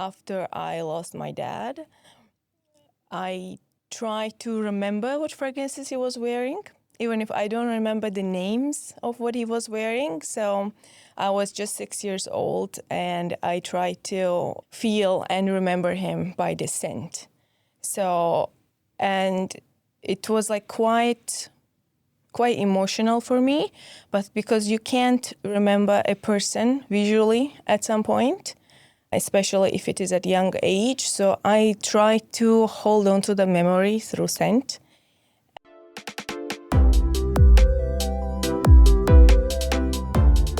After I lost my dad, I try to remember what fragrances he was wearing, even if I don't remember the names of what he was wearing. So I was just 6 years old, and I try to feel and remember him by the scent. So, and it was like quite emotional for me, but because you can't remember a person visually at some point, especially if it is at young age. So I try to hold on to the memory through scent.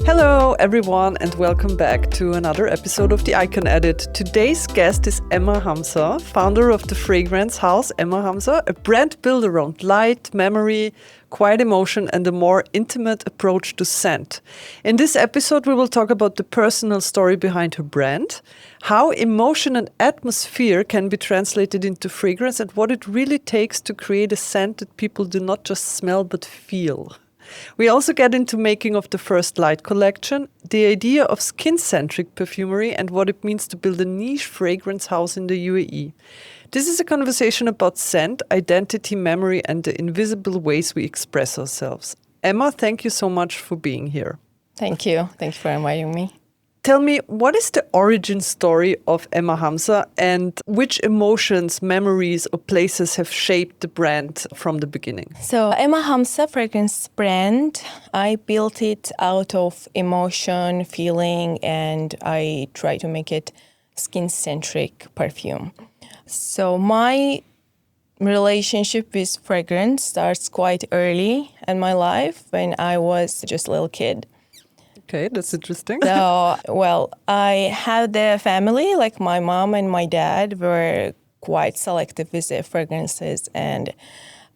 Hello, everyone, and welcome back to another episode of the Icon Edit. Today's guest is Emma Hamsa, founder of the fragrance house Emma Hamsa, a brand built around light, memory, quiet emotion, and a more intimate approach to scent. In this episode, we will talk about the personal story behind her brand, how emotion and atmosphere can be translated into fragrance, and what it really takes to create a scent that people do not just smell but feel. We also get into making of the first light collection, the idea of skin-centric perfumery, and what it means to build a niche fragrance house in the UAE. This is a conversation about scent, identity, memory, and the invisible ways we express ourselves. Emma, thank you so much for being here. Thank you. Thank you for inviting me. Tell me, what is the origin story of Emma Hamsa, and which emotions, memories, or places have shaped the brand from the beginning? So Emma Hamsa fragrance brand, I built it out of emotion, feeling, and I try to make it skin-centric perfume. So my relationship with fragrance starts quite early in my life when I was just a little kid. Okay, that's interesting. So, well, I had the family, like my mom and my dad were quite selective with their fragrances. And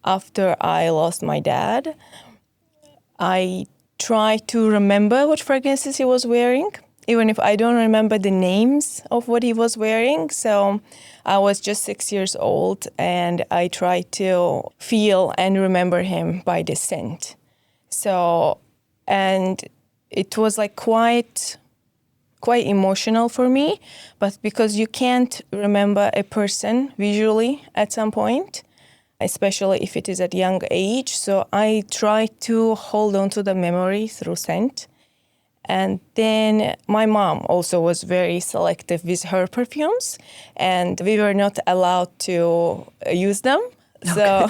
after I lost my dad, I try to remember what fragrances he was wearing, even if I don't remember the names of what he was wearing. So I was just 6 years old, and I try to feel and remember him by the scent. So, and it was like quite emotional for me, but because you can't remember a person visually at some point, especially if it is at young age. So I try to hold on to the memory through scent. And then my mom also was very selective with her perfumes, and we were not allowed to use them. So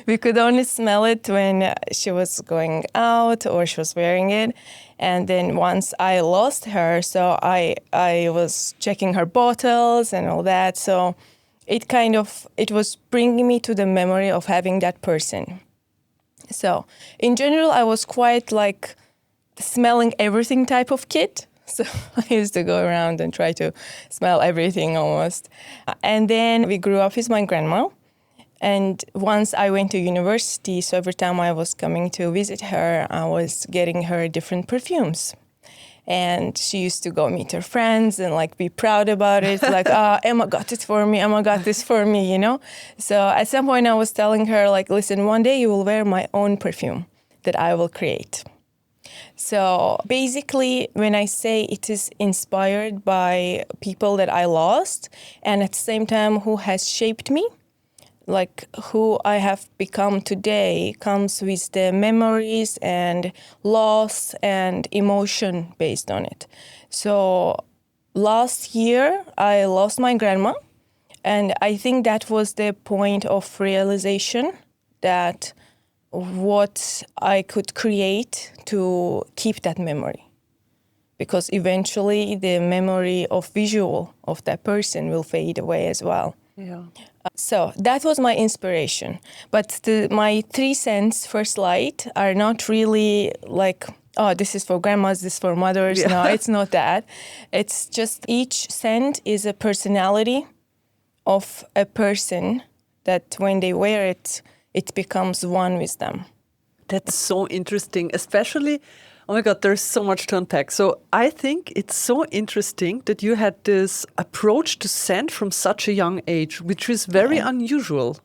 we could only smell it when she was going out or she was wearing it. And then once I lost her, so I was checking her bottles and all that. So it was bringing me to the memory of having that person. So in general, I was quite like smelling everything type of kid. So I used to go around and try to smell everything almost. And then we grew up with my grandma. And once I went to university, so every time I was coming to visit her, I was getting her different perfumes. And she used to go meet her friends and like be proud about it. Like, Emma got it for me. Emma got this for me, you know? So at some point I was telling her like, listen, one day you will wear my own perfume that I will create. So basically, when I say it is inspired by people that I lost, and at the same time who has shaped me, like who I have become today comes with the memories and loss and emotion based on it. So last year, I lost my grandma, and I think that was the point of realization that what I could create to keep that memory. Because eventually the memory of visual of that person will fade away as well. Yeah. So that was my inspiration. But my 3 scents first light are not really like, oh, this is for grandmas, this is for mothers. Yeah. No, it's not that. It's just each scent is a personality of a person that when they wear it, it becomes one with them. That's so interesting, especially, oh my God, there's so much to unpack. So I think it's so interesting that you had this approach to scent from such a young age, which is very unusual.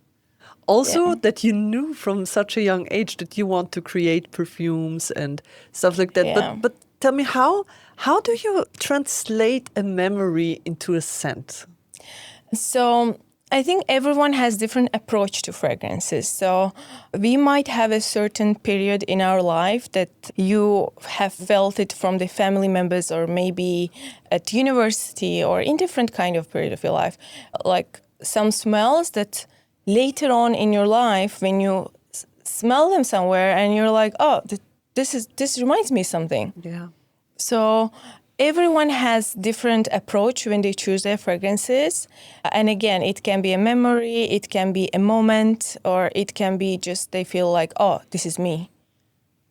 Also, that you knew from such a young age that you want to create perfumes and stuff like that. Yeah. But tell me how do you translate a memory into a scent? So I think everyone has different approach to fragrances. So we might have a certain period in our life that you have felt it from the family members or maybe at university or in different kind of period of your life. Like some smells that later on in your life when you smell them somewhere and you're like, oh, this reminds me of something. Yeah. So everyone has different approach when they choose their fragrances. And again, it can be a memory, it can be a moment, or it can be just they feel like, oh, this is me.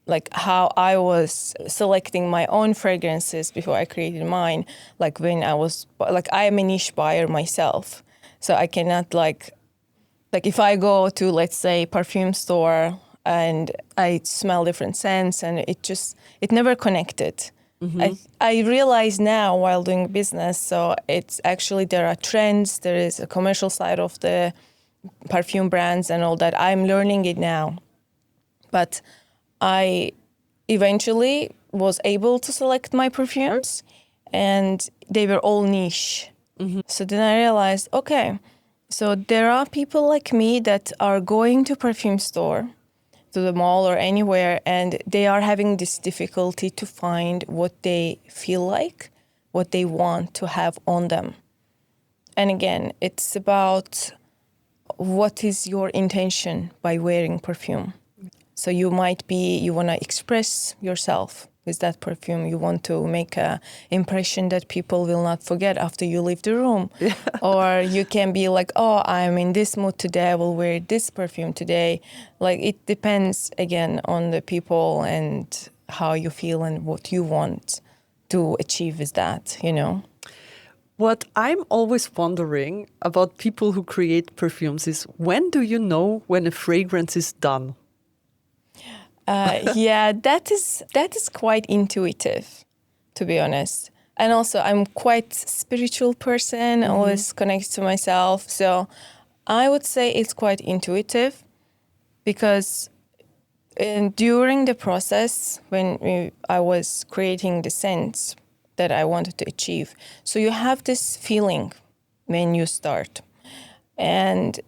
Like how I was selecting my own fragrances before I created mine. Like when I am a niche buyer myself. So I cannot like if I go to, let's say, perfume store and I smell different scents and it never connected. I realize now while doing business, so it's actually there are trends, there is a commercial side of the perfume brands and all that. I'm learning it now. But I eventually was able to select my perfumes and they were all niche. So then I realized, okay, so there are people like me that are going to perfume store, to the mall or anywhere, and they are having this difficulty to find what they feel like, what they want to have on them. And again, it's about what is your intention by wearing perfume. So you want to express yourself with that perfume. You want to make an impression that people will not forget after you leave the room. Yeah. Or you can be like, oh, I'm in this mood today, I will wear this perfume today. Like it depends, again, on the people and how you feel and what you want to achieve with that, you know. What I'm always wondering about people who create perfumes is, when do you know when a fragrance is done? Yeah, that is quite intuitive, to be honest. And also, I'm quite spiritual person, always connected to myself. So I would say it's quite intuitive because during the process, when I was creating the scents that I wanted to achieve, so you have this feeling when you start. And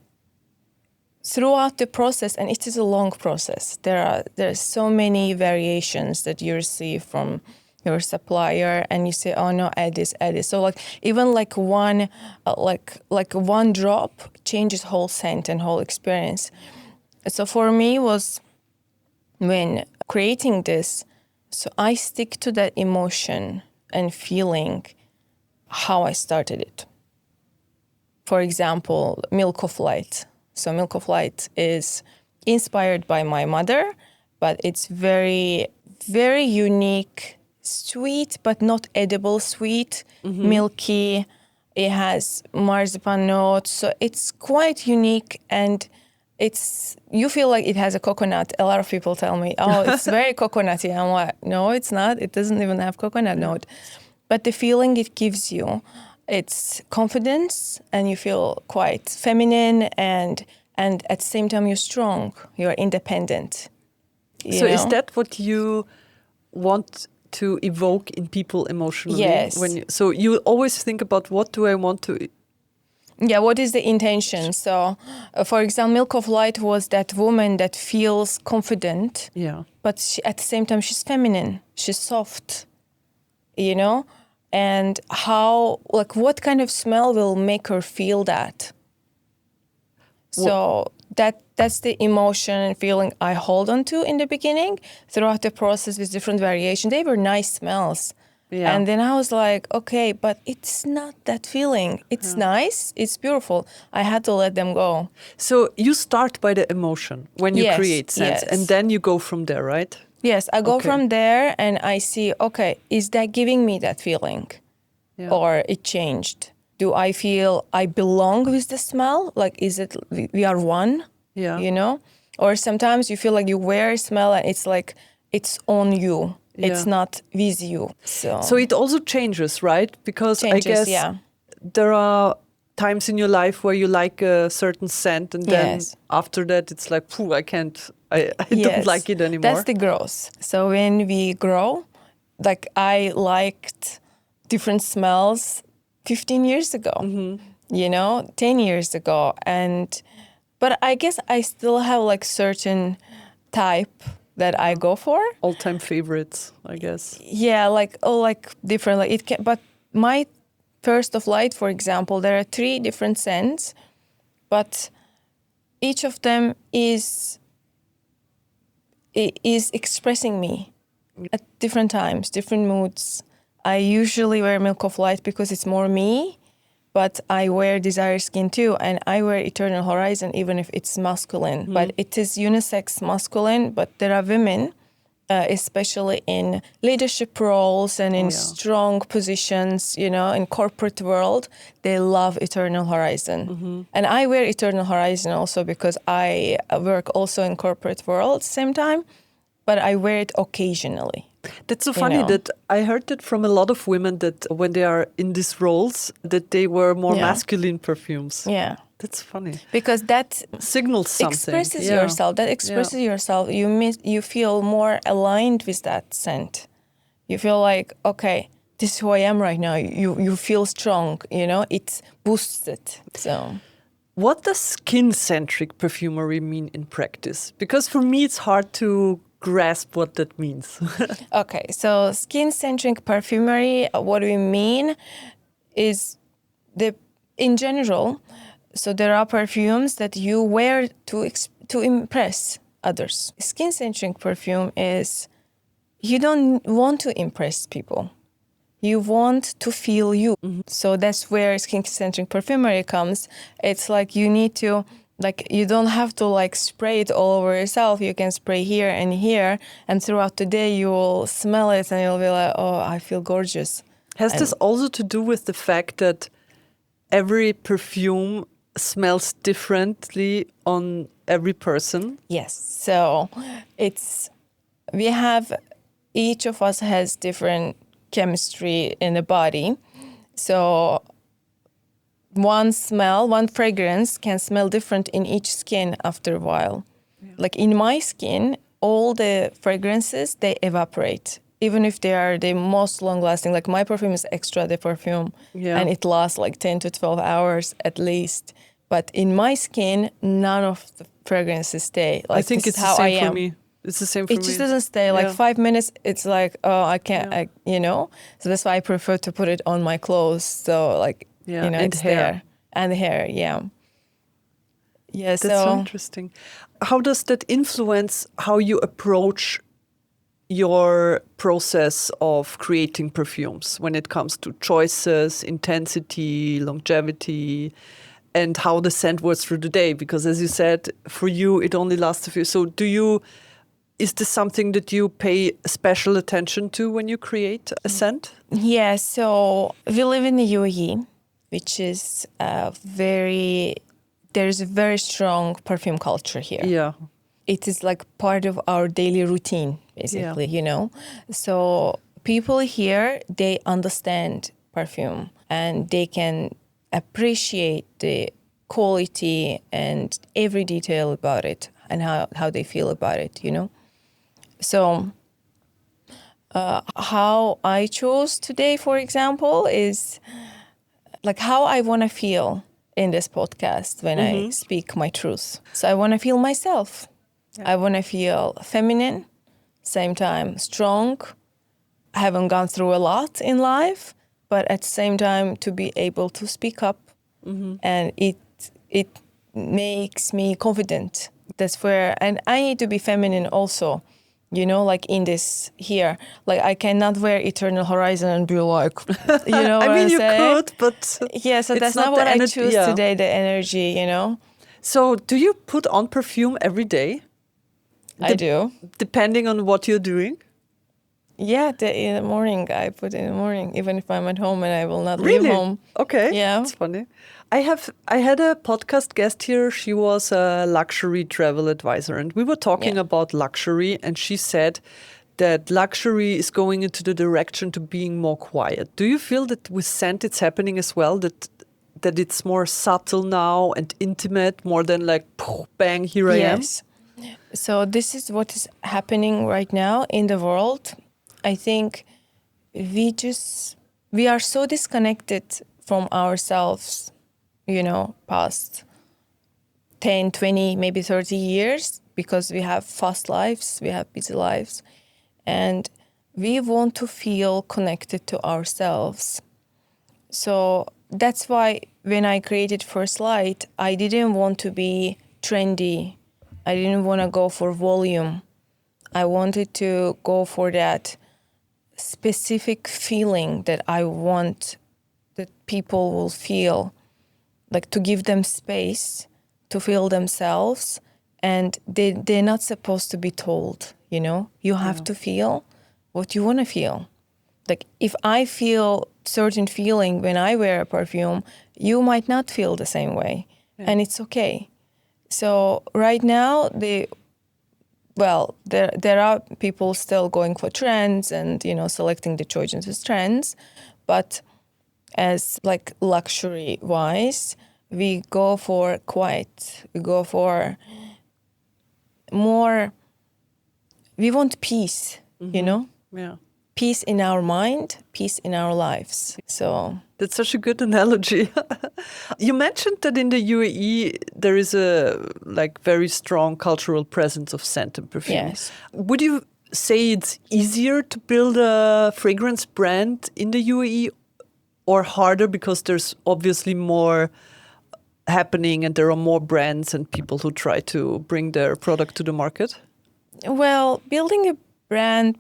throughout the process, and it is a long process, there's so many variations that you receive from your supplier, and you say, oh no, add this. So like even like one one drop changes whole scent and whole experience. So for me was when creating this, so I stick to that emotion and feeling how I started it. For example, Milk of Light. So Milk of Light is inspired by my mother, but it's very, very unique, sweet, but not edible sweet, milky. It has marzipan notes, so it's quite unique, and you feel like it has a coconut. A lot of people tell me, oh, it's very coconutty. I'm like, no, it's not. It doesn't even have coconut note. But the feeling it gives you, it's confidence, and you feel quite feminine, and at the same time you're strong, you're independent. So is that what you want to evoke in people emotionally? Yes. So you always think about, what do I want to... Yeah, what is the intention? So, for example, Milk of Light was that woman that feels confident, but at the same time she's feminine, she's soft, you know? And what kind of smell will make her feel that? So that's the emotion and feeling I hold on to in the beginning. Throughout the process with different variations, they were nice smells. Yeah. And then I was like, okay, but it's not that feeling. It's nice, it's beautiful. I had to let them go. So you start by the emotion when you create scents, and then you go from there, right? Yes, I go from there and I see, okay, is that giving me that feeling? Yeah. Or it changed? Do I feel I belong with the smell? Like, is it we are one? Yeah. You know? Or sometimes you feel like you wear a smell and it's like it's on you. Yeah. It's not with you. So it also changes, right? Because I guess there are times in your life where you like a certain scent, and then after that it's like, I don't like it anymore. That's the growth. So when we grow, like I liked different smells 15 years ago, 10 years ago. But I guess I still have like certain type that I go for. All-time favorites, I guess. Yeah, like different, like it can, but my first of light, for example, there are 3 different scents, but each of them is expressing me at different times, different moods. I usually wear Milk of Light because it's more me, but I wear Desire Skin too, and I wear Eternal Horizon even if it's masculine. But it is unisex masculine, but there are women, especially in leadership roles and in strong positions, in corporate world, they love Eternal Horizon. And I wear Eternal Horizon also because I work also in corporate world same time, but I wear it occasionally. That's so funny that I heard that from a lot of women that when they are in these roles, that they wear more masculine perfumes. Yeah. That's funny. Because that signals something. Expresses yourself. That expresses yourself. You feel more aligned with that scent. You feel like, okay, this is who I am right now. You feel strong, it boosts it. So what does skin-centric perfumery mean in practice? Because for me, it's hard to grasp what that means. Okay, so skin-centric perfumery, what we mean is in general, so there are perfumes that you wear to impress others. Skin-centric perfume is you don't want to impress people. You want to feel you. So that's where skin-centric perfumery comes. It's like you need to, like you don't have to like spray it all over yourself. You can spray here and here, and throughout the day you will smell it and you'll be like, oh, I feel gorgeous. Has this also to do with the fact that every perfume smells differently on every person? Yes. So each of us has different chemistry in the body. So one fragrance can smell different in each skin after a while. Yeah. Like in my skin, all the fragrances, they evaporate. Even if they are the most long-lasting, like my perfume is Extra de Perfume, and it lasts like 10 to 12 hours at least. But in my skin, none of the fragrances stay. Like, I think it's the same for me. It's the same for me. It just doesn't stay. Like 5 minutes, it's like, oh, I can't, So that's why I prefer to put it on my clothes. So like, and it's hair. there. And the hair, yeah. Yeah, That's so interesting. How does that influence how you approach your process of creating perfumes when it comes to choices, intensity, longevity, and how the scent works through the day? Because as you said, for you, it only lasts a few. So is this something that you pay special attention to when you create a scent? Yeah, so we live in the UAE, which is there's a very strong perfume culture here. Yeah. It is like part of our daily routine, basically, So people here, they understand perfume and they can appreciate the quality and every detail about it and how they feel about it, So how I chose today, for example, is like how I want to feel in this podcast when I speak my truth. So I want to feel myself. Yeah. I want to feel feminine, same time strong. I haven't gone through a lot in life, but at the same time to be able to speak up, and it makes me confident. That's where, and I need to be feminine also. Like in this here, like I cannot wear Eternal Horizon and be like, I mean, you could, but yeah. So that's not what I choose today. The energy, So, do you put on perfume every day? I do, depending on what you're doing. Yeah, in the morning I put in the morning, even if I'm at home and I will not leave home. Okay, yeah, that's funny. I had a podcast guest here. She was a luxury travel advisor, and we were talking about luxury. And she said that luxury is going into the direction to being more quiet. Do you feel that with scent it's happening as well? That it's more subtle now and intimate, more than like bang, here I am. Yes. So this is what is happening right now in the world. I think we are so disconnected from ourselves, past 10, 20, maybe 30 years, because we have fast lives, we have busy lives, and we want to feel connected to ourselves. So that's why when I created First Light, I didn't want to be trendy. I didn't want to go for volume. I wanted to go for that specific feeling that I want that people will feel, like to give them space to feel themselves, and they're not supposed to be told, you have to feel what you want to feel. Like if I feel certain feeling when I wear a perfume, you might not feel the same way, and it's okay. So right now, there are people still going for trends and selecting the choices as trends, but as like luxury wise, we go for quiet. We go for more. We want peace, Yeah. Peace in our mind, peace in our lives. So That's such a good analogy. You mentioned that in the UAE there is a very strong cultural presence of scent and perfume. yes. Would you say it's easier to build a fragrance brand in the UAE or harder because there's obviously more happening and there are more brands and people who try to bring their product to the market? Well, building a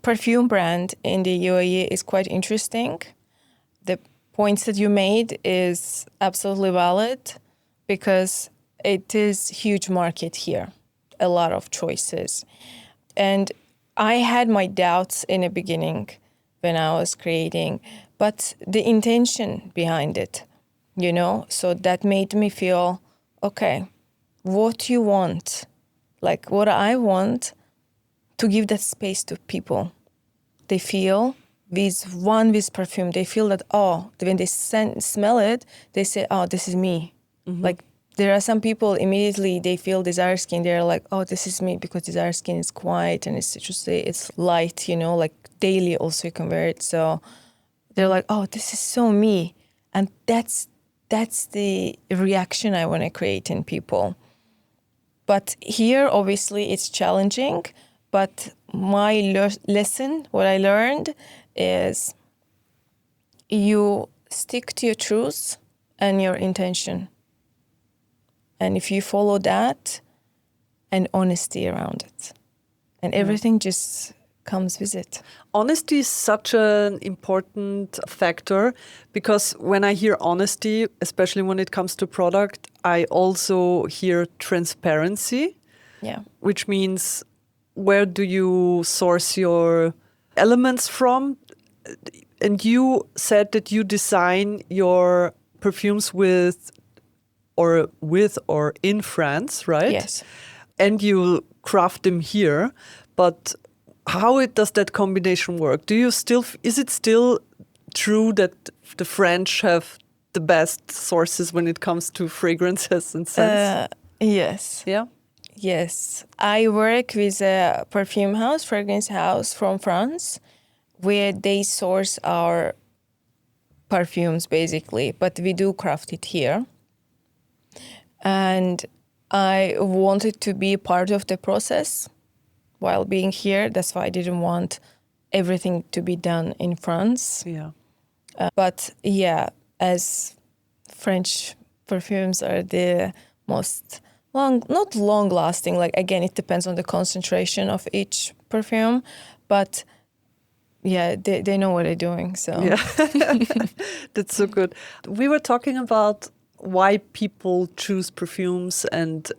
perfume brand in the UAE is quite interesting. The points that you made is absolutely valid because it is huge market here, a lot of choices. And I had my doubts in the beginning when I was creating, but the intention behind it, so that made me feel, okay, what you want, like what I want, to give that space to people. They feel with perfume, they feel that, when they smell it, they say, this is me. Mm-hmm. Like there are some people immediately, they feel desire skin. They're like, this is me, because desire skin is quiet and it's citrusy, it's light, like daily also you can wear it. So they're like, this is so me. And that's the reaction I want to create in people. But here, obviously, it's challenging. But my lesson, what I learned, is you stick to your truth and your intention. And if you follow that, and honesty around it, and everything just comes with it. Honesty is such an important factor because when I hear honesty, especially when it comes to product, I also hear transparency, which means where do you source your elements from? And you said that you design your perfumes with or in France, right? Yes. And you craft them here, but how does that combination work? Is it still true that the French have the best sources when it comes to fragrances and scents? Yes. Yeah. Yes. I work with a fragrance house from France, where they source our perfumes basically, but we do craft it here. And I wanted to be part of the process while being here. That's why I didn't want everything to be done in France. Yeah. But as French perfumes are the most not long lasting, like again, it depends on the concentration of each perfume, but they know what they're doing. So That's so good. We were talking about why people choose perfumes and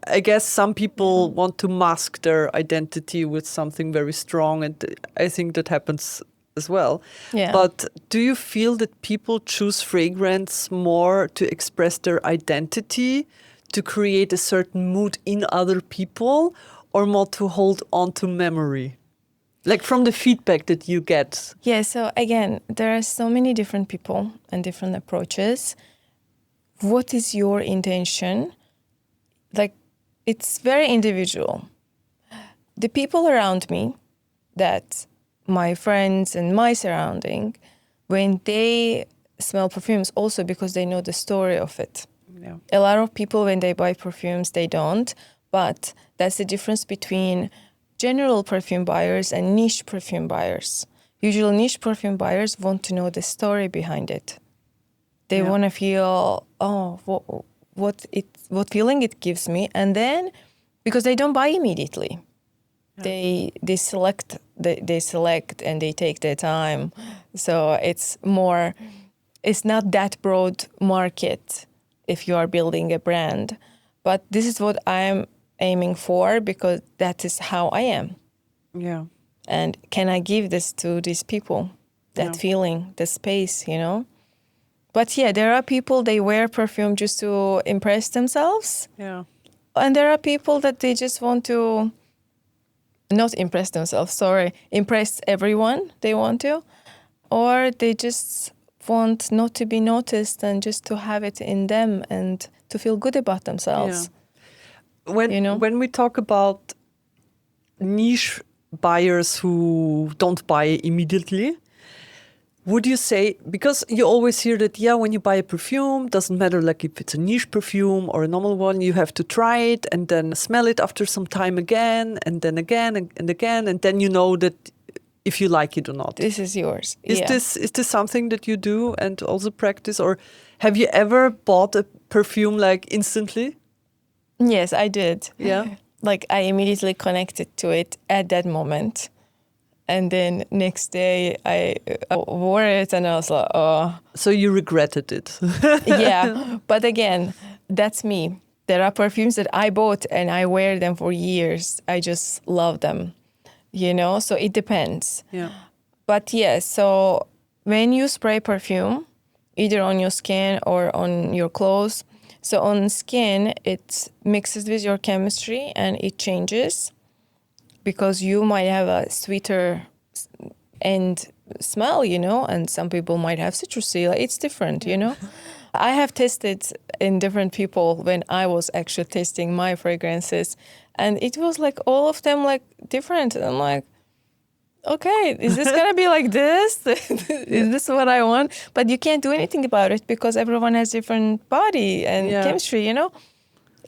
I guess some people want to mask their identity with something very strong, and I think that happens as well. Yeah. But do you feel that people choose fragrance more to express their identity, to create a certain mood in other people, or more to hold on to memory? Like from the feedback that you get. Yeah, so again, there are so many different people and different approaches. What is your intention? Like, it's very individual. The people around me that my friends and my surrounding, when they smell perfumes, also because they know the story of it. Yeah. A lot of people, when they buy perfumes, they don't. But that's the difference between general perfume buyers and niche perfume buyers. Usually niche perfume buyers want to know the story behind it. They Yeah. want to feel, what feeling it gives me. And then, because they don't buy immediately, they select and they take their time. So it's not that broad market if you are building a brand. But this is what I'm aiming for, because that is how I am. Yeah. And can I give this to these people? That Yeah. feeling, the space, But yeah, there are people, they wear perfume just to impress themselves. Yeah. And there are people that they just want to not impress themselves, impress everyone they want to. Or they just want not to be noticed and just to have it in them and to feel good about themselves. When we talk about niche buyers who don't buy immediately, would you say, because you always hear that, when you buy a perfume, doesn't matter like if it's a niche perfume or a normal one, you have to try it and then smell it after some time again, and then again and again, and then you know that if you like it or not. This is yours. Is this something that you do and also practice, or have you ever bought a perfume like instantly? Yes, I did. Yeah. Like I immediately connected to it at that moment. And then next day I wore it and I was like, oh. So you regretted it. Yeah. But again, that's me. There are perfumes that I bought and I wear them for years. I just love them, So it depends. Yeah. But yes, so when you spray perfume, either on your skin or on your clothes, so on skin, it mixes with your chemistry and it changes, because you might have a sweeter end smell, and some people might have citrusy. Like, it's different, I have tested in different people when I was actually testing my fragrances, and it was like all of them like different. And I'm like, okay, is this gonna be like this? Is this what I want? But you can't do anything about it because everyone has different body and chemistry,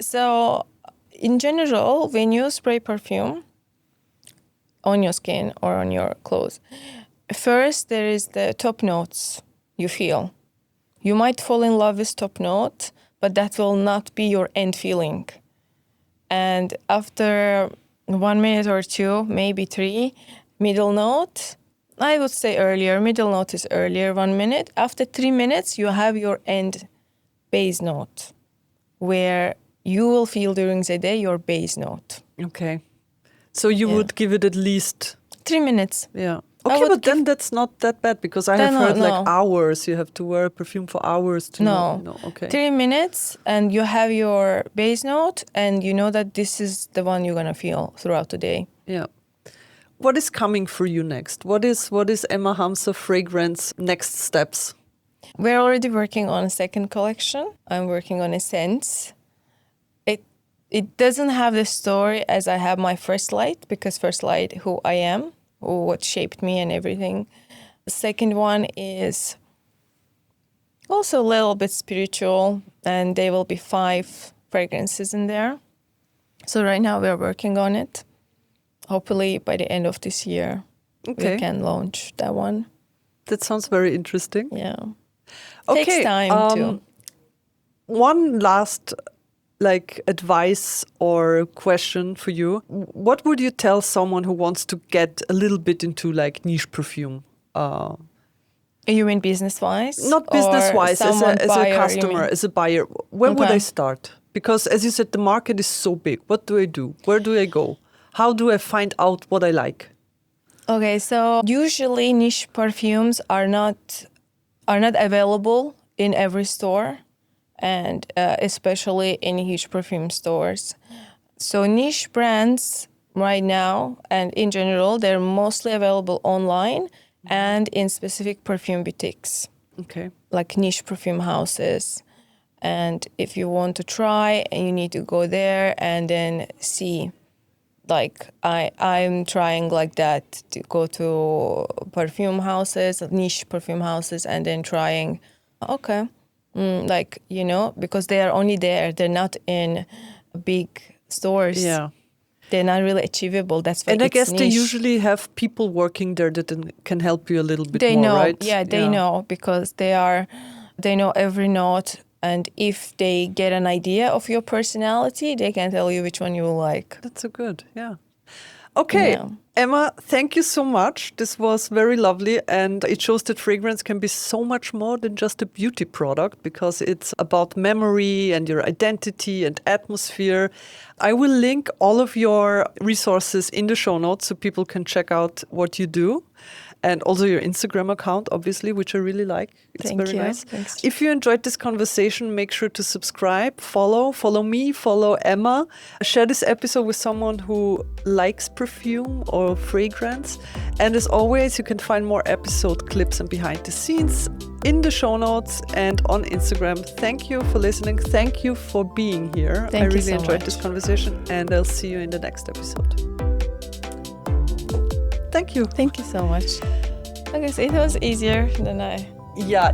So in general, when you spray perfume on your skin or on your clothes, first there is the top notes you feel. You might fall in love with top note, but that will not be your end feeling. And after 1 minute or 2, maybe 3, middle note, I would say earlier. Middle note is earlier, 1 minute. After 3 minutes, you have your end base note, where you will feel during the day your base note. Okay. So you would give it at least 3 minutes. Yeah. Okay, but then that's not that bad, because I have heard like hours. You have to wear a perfume for hours to know. No, okay. 3 minutes and you have your base note and you know that this is the one you're going to feel throughout the day. Yeah. What is coming for you next? What is Emma Hamsa fragrance next steps? We're already working on a second collection. I'm working on Essence. It doesn't have the story as I have my First Light, because First Light, who I am, what shaped me and everything. The second one is also a little bit spiritual, and there will be 5 fragrances in there. So right now we're working on it. Hopefully by the end of this year, we can launch that one. That sounds very interesting. Yeah. Okay. Takes time too. One last advice or question for you. What would you tell someone who wants to get a little bit into niche perfume? You mean business-wise? Not business-wise, as a customer, as a buyer. Where would I start? Because as you said, the market is so big. What do I do? Where do I go? How do I find out what I like? Okay, so usually niche perfumes are not available in every store, and especially in huge perfume stores. So niche brands right now, and in general, they're mostly available online and in specific perfume boutiques. Okay. Like niche perfume houses. And if you want to try, you need to go there and then see like I'm trying like that to go to perfume houses, niche perfume houses, and then trying, okay, like, you know, because they are only there, they're not in big stores. Yeah. They're not really achievable. That's why And I it's guess they niche. usually have people working there that can help you a little bit They more, know, right? yeah, they know, because they know every note. And if they get an idea of your personality, they can tell you which one you like. That's so good. Yeah. Okay. Yeah. Emma, thank you so much. This was very lovely. And it shows that fragrance can be so much more than just a beauty product, because it's about memory and your identity and atmosphere. I will link all of your resources in the show notes so people can check out what you do. And also your Instagram account, obviously, which I really like. It's Thank very you. nice. Thanks. If you enjoyed this conversation, make sure to subscribe, follow me, follow Emma. Share this episode with someone who likes perfume or fragrance. And as always, you can find more episode clips and behind the scenes in the show notes and on Instagram. Thank you for listening. Thank you for being here. I really enjoyed this conversation, and I'll see you in the next episode. Thank you. Thank you so much. Okay, so it was easier than I... Yeah.